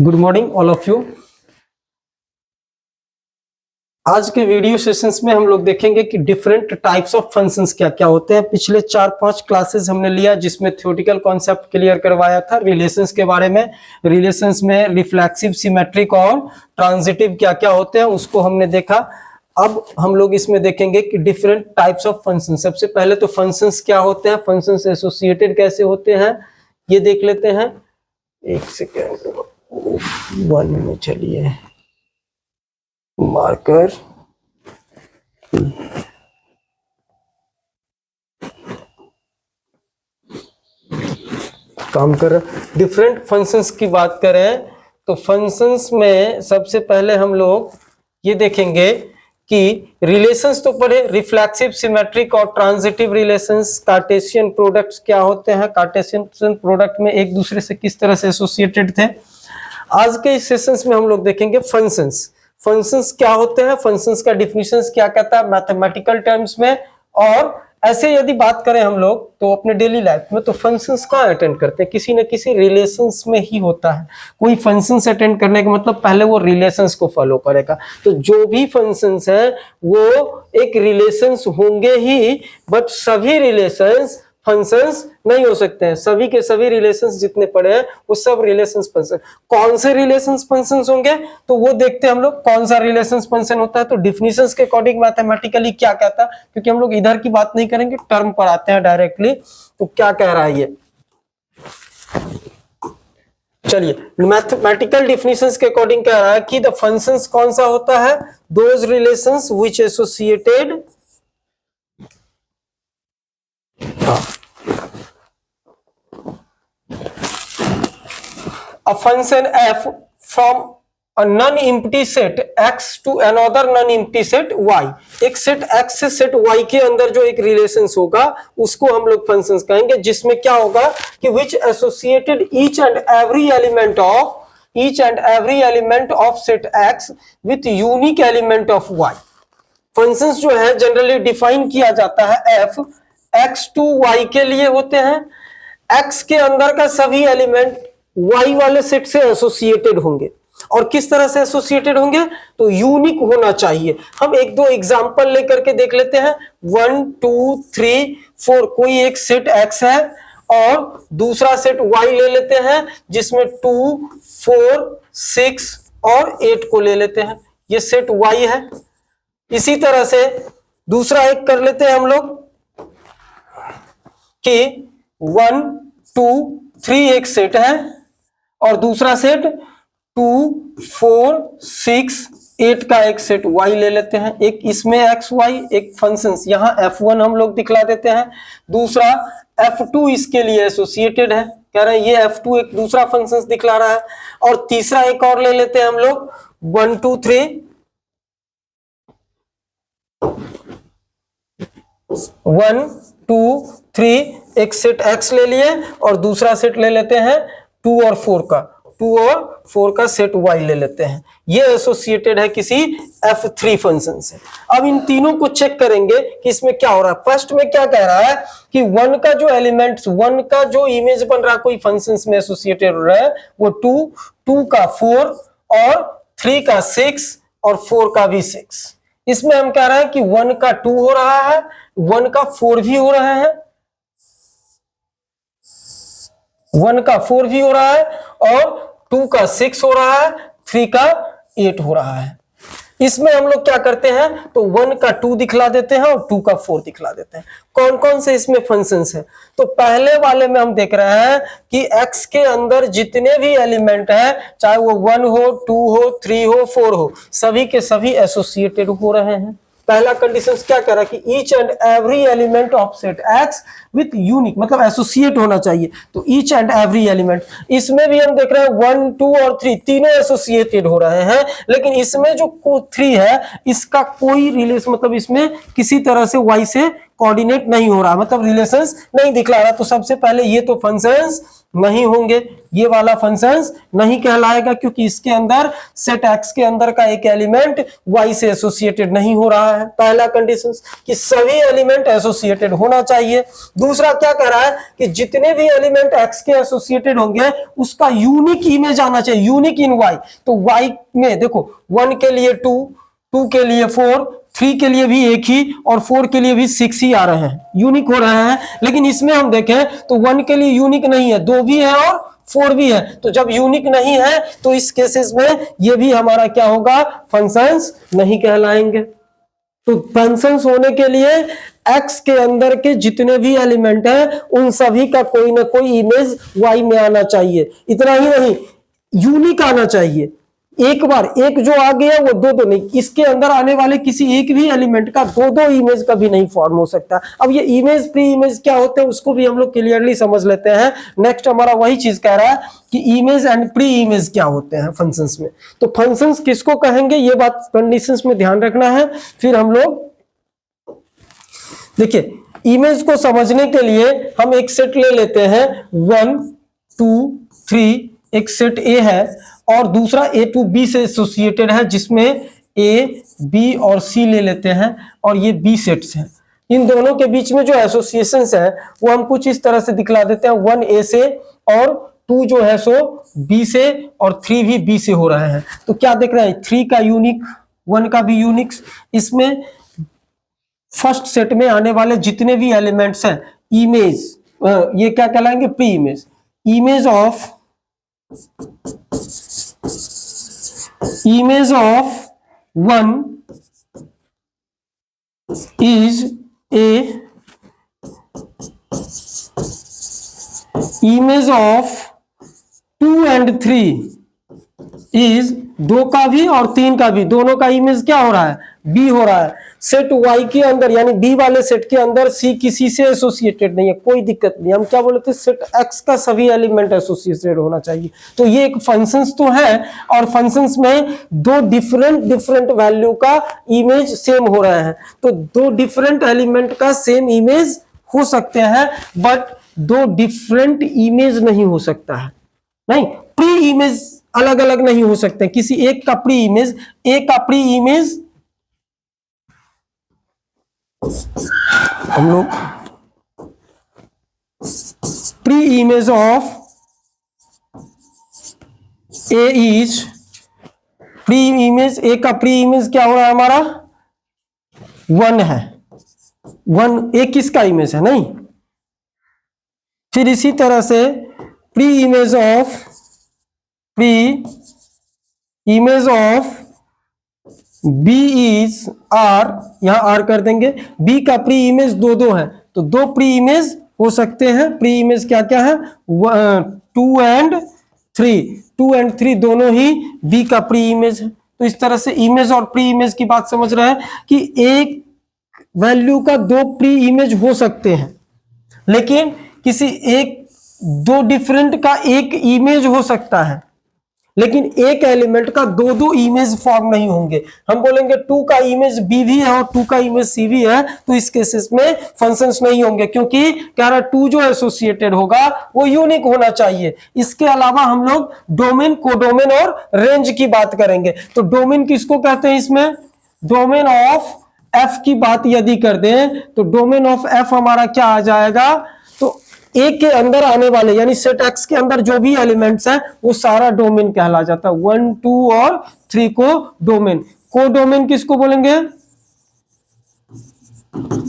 Good morning all of you. आज के video sessions में हम लोग देखेंगे कि डिफरेंट टाइप्स ऑफ फंक्शंस क्या क्या होते हैं। पिछले 4-5 क्लासेस हमने लिया जिसमें थ्योरेटिकल कॉन्सेप्ट क्लियर करवाया था रिलेशंस के बारे में। रिलेशंस में रिफ्लेक्सिव, सिमेट्रिक और ट्रांजिटिव क्या क्या होते हैं उसको हमने देखा। अब हम लोग इसमें देखेंगे कि डिफरेंट टाइप्स ऑफ फंक्शन। सबसे पहले तो फंक्शंस क्या होते हैं, फंक्शंस एसोसिएटेड कैसे होते हैं ये देख लेते हैं। एक सेकेंड, 1 मिनट, चलिए मार्कर काम कर रहा। डिफरेंट फंक्शंस की बात करें तो फंक्शंस में सबसे पहले हम लोग ये देखेंगे कि रिलेशंस तो पढ़े, रिफ्लेक्सिव, सिमेट्रिक और ट्रांजिटिव रिलेशंस। कार्टेशियन प्रोडक्ट्स क्या होते हैं, कार्टेशियन प्रोडक्ट में एक दूसरे से किस तरह से एसोसिएटेड थे। आज के इस सेशंस में हम लोग देखेंगे फंक्शंस। फंक्शंस क्या होते हैं, फंक्शंस का डिफिनीशंस क्या कहता है मैथमेटिकल टर्म्स में। और ऐसे यदि बात करें हम लोग तो अपने डेली लाइफ में तो फंक्शंस कहाँ अटेंड करते हैं, किसी न किसी रिलेशंस में ही होता है। कोई फंक्शंस अटेंड करने का मतलब पहले वो रिलेशंस को फॉलो करेगा। तो जो भी फंक्शंस है वो एक रिलेशंस होंगे ही, बट सभी रिलेशंस फंक्शंस नहीं हो सकते हैं। सभी के सभी रिलेशंस जितने पड़े हैं वो सब रिलेशंस फंक्शन। कौन से रिलेशंस फंक्शंस होंगे तो वो देखते हैं हम लोग। कौन सा रिलेशंस फंक्शन होता है तो डिफिनीशंस के अकॉर्डिंग मैथमेटिकली क्या कहता है, क्योंकि हम लोग इधर की बात नहीं करेंगे, टर्म पर आते हैं डायरेक्टली। तो क्या कह रहा है ये, चलिए मैथमेटिकल डिफिनीशंस के अकॉर्डिंग कह रहा है कि द फंक्शंस कौन सा होता है, those relations which associated a function f from a non-empty set x to another non-empty set y। एक सेट x से सेट y के अंदर जो एक रिलेशंस होगा उसको हम लोग फंक्शंस कहेंगे, जिसमें क्या होगा कि which associated each and every element of set x with unique element of y। Functions जो है जनरली डिफाइन किया जाता है f x to y के लिए होते हैं। x के अंदर का सभी एलिमेंट y वाले सेट से एसोसिएटेड होंगे। और किस तरह से एसोसिएटेड होंगे तो यूनिक होना चाहिए। हम एक दो एग्जांपल लेकर के देख लेते हैं। 1 2 3 4 कोई एक सेट x है और दूसरा सेट y ले लेते हैं जिसमें 2 4 6 और 8 को ले लेते हैं, ये सेट y है। इसी तरह से दूसरा एक कर लेते हैं हम लोग कि 1 2 3 एक सेट है और दूसरा सेट 2 4 6 8 का एक सेट y ले लेते हैं। एक इसमें x y एक फंक्शंस, यहाँ f1 हम लोग दिखला देते हैं, दूसरा f2 इसके लिए एसोसिएटेड है, कह रहे हैं ये f2 एक दूसरा फंक्शंस दिखला रहा है। और तीसरा एक और ले लेते हैं हम लोग 1 2 3 1 2 3 एक सेट x ले लिए और दूसरा सेट ले लेते हैं 2 और 4 का सेट y ले लेते हैं। ये एसोसिएटेड है किसी f3 फंक्शन से। अब इन तीनों को चेक करेंगे कि इसमें क्या हो रहा है। फर्स्ट में क्या कह रहा है कि 1 का जो एलिमेंट्स, 1 का जो इमेज बन रहा है कोई फंक्शंस में एसोसिएटेड हो रहा है वो 2 का 4 और 3 का 6 और 4 का भी 6। इसमें हम कह रहे हैं कि 1 का 2 हो रहा है, 1 का 4 भी हो रहा है, 1 का 4 भी हो रहा है और 2 का 6 हो रहा है, 3 का 8 हो रहा है। इसमें हम लोग क्या करते हैं तो 1 का 2 दिखला देते हैं और 2 का 4 दिखला देते हैं। कौन कौन से इसमें फंक्शंस हैं तो पहले वाले में हम देख रहे हैं कि x के अंदर जितने भी एलिमेंट हैं, चाहे वो 1 हो 2 हो 3 हो 4 हो, सभी के सभी एसोसिएटेड हो रहे हैं। पहला कंडीशन क्या कह रहा है कि each and every element of set x with unique, मतलब एसोसिएट होना चाहिए। तो ईच एंड एवरी एलिमेंट, इसमें भी हम देख रहे हैं 1 2 और 3 तीनों एसोसिएटेड हो रहे हैं, लेकिन इसमें जो 3 है इसका कोई रिलेशन, मतलब इसमें किसी तरह से y से कोऑर्डिनेट नहीं हो रहा, मतलब रिलेशंस नहीं दिखला रहा, तो सबसे पहले ये तो फंक्शंस नहीं होंगे, ये वाला फंक्शंस नहीं कहलाएगा, क्योंकि इसके अंदर सेट एक्स के अंदर का एक एलिमेंट वाई से एसोसिएटेड नहीं हो रहा है। पहला कंडीशन कि सभी एलिमेंट एसोसिएटेड होना चाहिए। दूसरा क्या कह रहा है कि जितने भी एलिमेंट एक्स के एसोसिएटेड होंगे उसका यूनिक इमेज आना चाहिए, यूनिक इन वाई। तो वाई में देखो 1 के लिए 2, 2 के लिए 4, 3 के लिए भी एक ही और 4 के लिए भी 6 ही आ रहे हैं, यूनिक हो रहे हैं। लेकिन इसमें हम देखें तो 1 के लिए यूनिक नहीं है, 2 भी है और 4 भी है। तो जब यूनिक नहीं है तो इस केसेस में ये भी हमारा क्या होगा, फंक्शंस नहीं कहलाएंगे। तो फंक्शंस होने के लिए एक्स के अंदर के जितने भी एलिमेंट हैं उन सभी का कोई ना कोई इमेज वाई में आना चाहिए। इतना ही नहीं, यूनिक आना चाहिए। एक बार एक जो आ गया वो दो नहीं, इसके अंदर आने वाले किसी एक भी एलिमेंट का दो इमेज कभी नहीं फॉर्म हो सकता। अब ये इमेज प्री इमेज क्या होते हैं उसको भी हम लोग क्लियरली समझ लेते हैं। नेक्स्ट हमारा वही चीज कह रहा है कि इमेज एंड प्री इमेज क्या होते हैं फंक्शंस में। तो फंक्शंस किसको कहेंगे ये बात कंडीशंस में ध्यान रखना है। फिर हम लोग देखिए इमेज को समझने के लिए हम एक सेट ले लेते हैं 1 2 3, एक सेट ए है और दूसरा ए टू बी से एसोसिएटेड है जिसमें ए बी और सी ले लेते हैं और ये बी सेट्स हैं। इन दोनों के बीच में जो एसोसिएशंस है वो हम कुछ इस तरह से दिखला देते हैं, 1 ए से और 2 जो है सो बी से और 3 भी बी से हो रहे हैं। तो क्या देख रहे हैं, 3 का यूनिक, 1 का भी यूनिक। इसमें फर्स्ट सेट में आने वाले जितने भी एलिमेंट्स हैं इमेज, ये क्या कहलाएंगे, pre image. Image of 1 is a image of 2 and 3 is 2 का भी और 3 का भी, दोनों का इमेज क्या हो रहा है, बी हो रहा है। सेट वाई के अंदर यानी बी वाले सेट के अंदर सी किसी से एसोसिएटेड नहीं है, कोई दिक्कत नहीं। हम क्या बोलते हैं, सेट एक्स का सभी एलिमेंट एसोसिएटेड होना चाहिए। तो ये एक फंक्शंस तो है और फंक्शंस में दो डिफरेंट वैल्यू का इमेज सेम हो रहा है। तो 2 डिफरेंट एलिमेंट का सेम इमेज हो सकते हैं बट 2 डिफरेंट इमेज नहीं हो सकता है। नहीं, प्री इमेज अलग अलग नहीं हो सकते। किसी एक का प्री इमेज, एक का प्री इमेज हम लोग pre image of A is, pre image A का प्री इमेज क्या हो रहा है हमारा, 1 है। 1 ए किसका इमेज है, नहीं। फिर इसी तरह से pre image of B is R, यहां आर कर देंगे। बी का प्री इमेज 2 है तो 2 प्री इमेज हो सकते हैं। प्री इमेज क्या क्या है, 2 and 3 दोनों ही बी का प्री इमेज है। तो इस तरह से इमेज और प्री इमेज की बात समझ रहे हैं कि एक वैल्यू का 2 प्री इमेज हो सकते हैं लेकिन किसी एक 2 डिफरेंट का एक इमेज हो सकता है, लेकिन एक एलिमेंट का 2 इमेज फॉर्म नहीं होंगे। हम बोलेंगे 2 का इमेज बी भी है और 2 का इमेज सी भी है, तो इस केसेस में फंक्शंस नहीं होंगे क्योंकि कह रहा 2 जो एसोसिएटेड होगा वो यूनिक होना चाहिए। इसके अलावा हम लोग डोमेन, कोडोमेन और रेंज की बात करेंगे। तो डोमेन किसको कहते हैं, इसमें डोमेन ऑफ एफ की बात यदि कर दें तो डोमेन ऑफ एफ हमारा क्या आ जाएगा, तो ए के अंदर आने वाले यानी सेट एक्स के अंदर जो भी एलिमेंट्स हैं वो सारा डोमेन कहला जाता है। 1 2 और 3 को डोमेन। को डोमेन किसको बोलेंगे,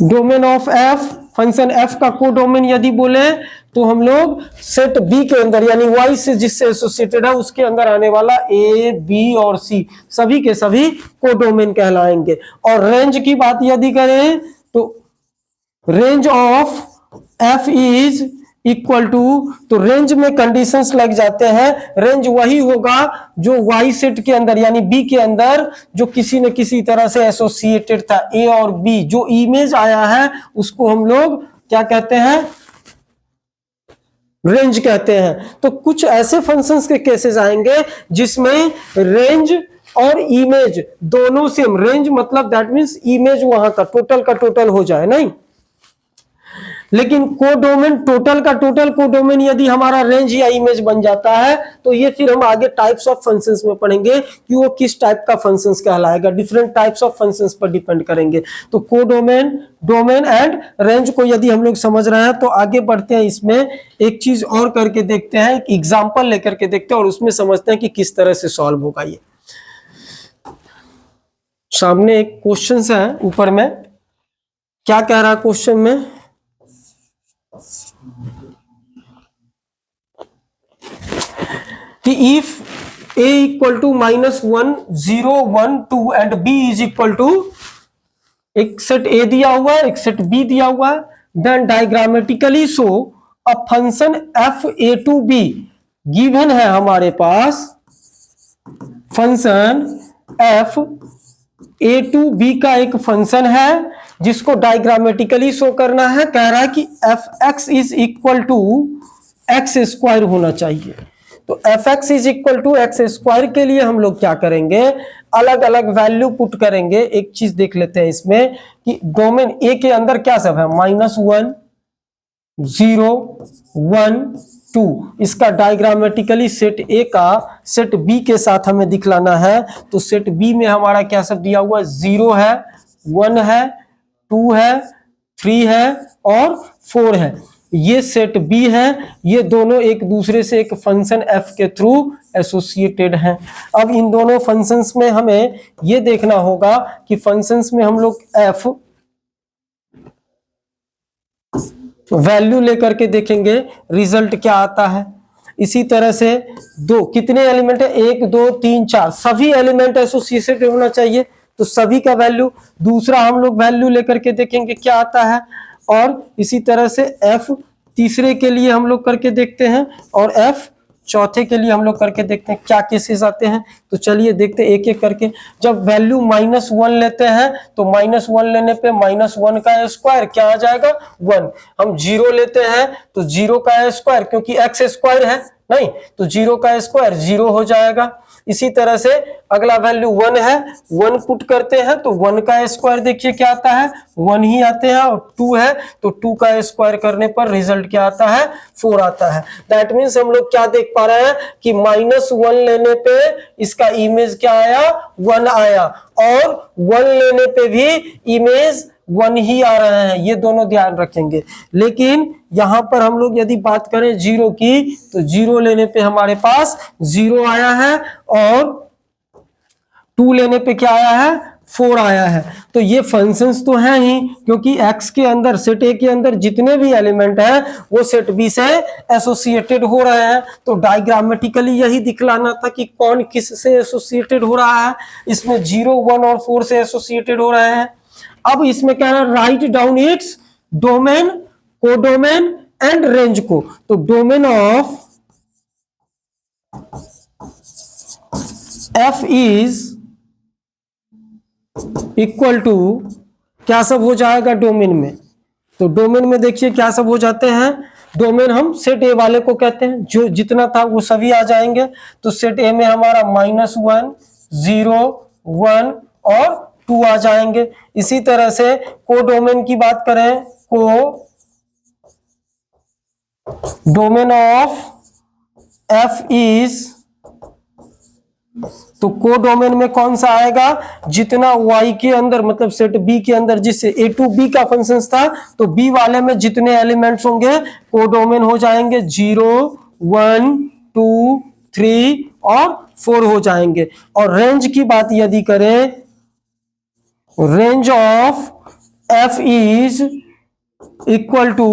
domain of F, function F का को डोमेन यदि बोले तो हम लोग सेट बी के अंदर यानी वाई से जिससे एसोसिएटेड है उसके अंदर आने वाला ए बी और सी सभी के सभी को डोमेन कहलाएंगे। और रेंज की बात यदि करें तो range of F is equal to, तो रेंज में कंडीशंस लग जाते हैं। रेंज वही होगा जो वाई सेट के अंदर यानी बी के अंदर जो किसी न किसी तरह से एसोसिएटेड था, ए और बी जो इमेज आया है उसको हम लोग क्या कहते हैं, रेंज कहते हैं। तो कुछ ऐसे फंक्शंस के केसेस आएंगे जिसमें रेंज और इमेज दोनों सेम, रेंज मतलब दैट मींस इमेज वहां का टोटल हो जाए, नहीं लेकिन कोडोमेन, टोटल का टोटल कोडोमेन यदि हमारा रेंज या इमेज बन जाता है तो ये फिर हम आगे टाइप्स ऑफ फंक्शंस में पढ़ेंगे कि वो किस टाइप का फंक्शंस कहलाएगा, डिफरेंट टाइप्स ऑफ फंक्शंस पर डिपेंड करेंगे। तो कोडोमेन, डोमेन एंड रेंज को यदि हम लोग समझ रहे हैं तो आगे बढ़ते हैं। इसमें एक चीज और करके देखते हैं, एक एग्जाम्पल लेकर के देखते हैं और उसमें समझते हैं कि किस तरह से सॉल्व होगा। ये सामने एक क्वेश्चन है ऊपर में, क्या कह रहा है क्वेश्चन में, कि if a equal to -1 0 1 2 and b is equal to, एक सेट a दिया हुआ है, एक सेट b दिया हुआ है, then diagrammatically show a function f a to b given है हमारे पास function f a to b का एक फंक्शन है जिसको डायग्रामेटिकली शो करना है। कह रहा है कि f(x) is equal to X square होना चाहिए। तो f(x) is equal to X square के लिए हम लोग क्या करेंगे, अलग अलग वैल्यू पुट करेंगे। एक चीज देख लेते हैं इसमें कि डोमेन ए के अंदर क्या सब है, -1 0 1 2। इसका डायग्रामेटिकली सेट ए का सेट बी के साथ हमें दिखलाना है। तो सेट बी में हमारा क्या सब दिया हुआ, 0 है, 1 है, 2 है, 3 है और 4 है। ये सेट बी है, ये दोनों एक दूसरे से एक फंक्शन f के थ्रू एसोसिएटेड हैं। अब इन दोनों फंक्शंस में हमें ये देखना होगा कि फंक्शंस में हम लोग f वैल्यू लेकर के देखेंगे रिजल्ट क्या आता है। इसी तरह से दो कितने एलिमेंट है, 1 2 3 4, सभी एलिमेंट एसोसिएटेड होना चाहिए, तो सभी का वैल्यू। दूसरा हम लोग वैल्यू लेकर के देखेंगे क्या आता है, और इसी तरह से f तीसरे के लिए हम लोग करके देखते हैं और f चौथे के लिए हम लोग करके देखते हैं क्या केसेस आते हैं। तो चलिए देखते हैं एक एक करके। जब वैल्यू -1 लेते हैं तो -1 लेने पे -1 का स्क्वायर क्या आ जाएगा, 1। हम 0 लेते हैं तो 0 का स्क्वायर, क्योंकि x स्क्वायर है नहीं, तो 0 का स्क्वायर 0 हो जाएगा। इसी तरह से अगला वैल्यू 1 है, 1 पुट करते हैं तो 1 का स्क्वायर देखिए क्या आता है, 1 ही आते हैं। और 2 है तो 2 का स्क्वायर करने पर रिजल्ट क्या आता है, 4 आता है। दैट मीन्स हम लोग क्या देख पा रहे हैं कि -1 लेने पे इसका इमेज क्या आया, 1 आया, और 1 लेने पे भी इमेज 1 ही आ रहे हैं, ये दोनों ध्यान रखेंगे। लेकिन यहां पर हम लोग यदि बात करें 0 की, तो 0 लेने पे हमारे पास 0 आया है और 2 लेने पे क्या आया है, 4 आया है। तो ये फंक्शंस तो हैं ही, क्योंकि x के अंदर, सेट ए के अंदर जितने भी एलिमेंट हैं वो सेट बी से एसोसिएटेड हो रहे हैं। तो डायग्रामेटिकली यही दिखलाना था कि कौन किस से एसोसिएटेड हो रहा है। इसमें 0 1 और 4 से एसोसिएटेड हो रहे हैं। अब इसमें क्या है, write down its domain, codomain and range को। तो domain of f is equal to क्या सब हो जाएगा डोमेन में। तो डोमेन में देखिए क्या सब हो जाते हैं। डोमेन हम सेट ए वाले को कहते हैं, जो जितना था वो सभी आ जाएंगे। तो सेट ए में हमारा -1 0 1 और 2 आ जाएंगे। इसी तरह से कोडोमेन की बात करें, को डोमेन ऑफ f इज, तो कोडोमेन में कौन सा आएगा, जितना y के अंदर, मतलब सेट b के अंदर जिससे a टू b का फंक्शन था, तो b वाले में जितने एलिमेंट्स होंगे कोडोमेन हो जाएंगे, 0 1 2 3 और 4 हो जाएंगे। और रेंज की बात यदि करें, range of f is equal to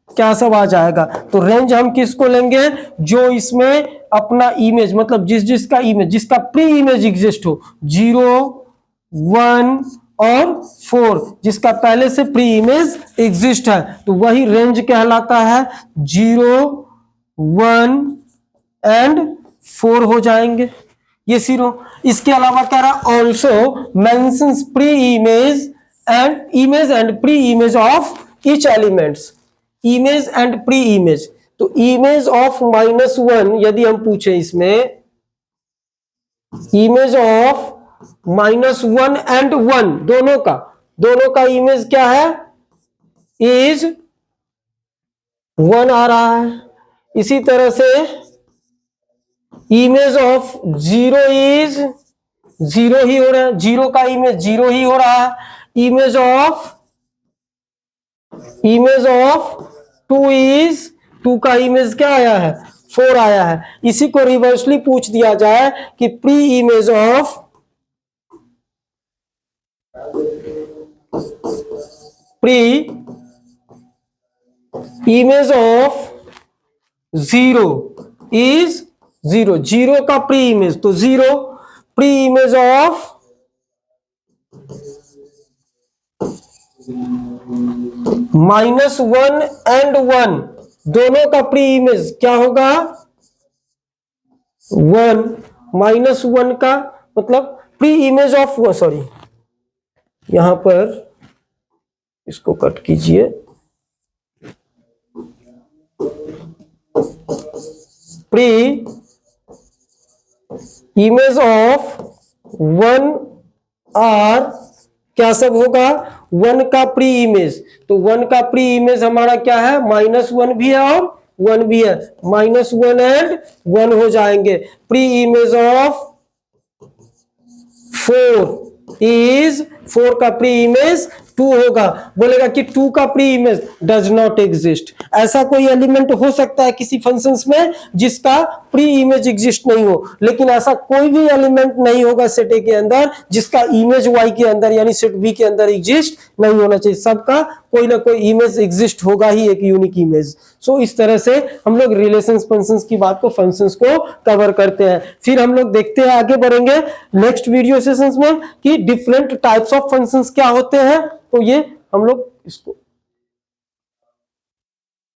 क्या सब आ जाएगा। तो रेंज हम किसको लेंगे, जो इसमें अपना इमेज, मतलब जिसका इमेज, जिसका प्री इमेज एग्जिस्ट हो, 0 1 और 4, जिसका पहले से प्री इमेज एग्जिस्ट है, तो वही रेंज कहलाता है। 0 1 एंड 4 हो जाएंगे ये 0। इसके अलावा कह रहा also mentions pre image and pre image of each elements, image and pre image. तो इमेज ऑफ -1 यदि हम पूछे, इसमें इमेज ऑफ -1 एंड 1 दोनों का इमेज क्या है, इज 1 आ रहा है। इसी तरह से इमेज ऑफ 0 इज 0 ही हो रहा है, 0 का इमेज 0 ही हो रहा है। इमेज ऑफ 2 इज 2 का इमेज क्या आया है, 4 आया है। इसी को रिवर्सली पूछ दिया जाए कि प्री इमेज ऑफ 0 इज 0, 0 का प्री इमेज तो 0, प्री इमेज ऑफ -1 एंड 1 दोनों का प्री इमेज क्या होगा, 1, -1 का मतलब प्री इमेज ऑफ, सॉरी यहां पर इसको कट कीजिए, प्री इमेज ऑफ 1 आर क्या सब होगा, 1 का प्री इमेज, तो 1 का प्री इमेज हमारा क्या है, -1 भी है और 1 भी है, -1 एंड 1 हो जाएंगे। प्री इमेज ऑफ 4 इज 4 का प्री इमेज 2 होगा। बोलेगा कि 2 का pre image does not exist. ऐसा कोई एलिमेंट हो सकता है किसी फंक्शंस में जिसका प्री इमेज एग्जिस्ट नहीं हो, लेकिन ऐसा कोई भी एलिमेंट नहीं होगा सेट ए के अंदर जिसका इमेज वाई के अंदर यानी सेट बी के अंदर एग्जिस्ट नहीं होना चाहिए। सबका कोई ना कोई इमेज एग्जिस्ट होगा ही, एक यूनिक इमेज। सो इस तरह से हम लोग रिलेशंस फंक्शंस की बात को, फंक्शंस को कवर करते हैं। फिर हम लोग देखते हैं, आगे बढ़ेंगे नेक्स्ट वीडियो सेशंस में कि डिफरेंट टाइप्स ऑफ फंक्शंस क्या होते हैं। तो ये हम लोग इसको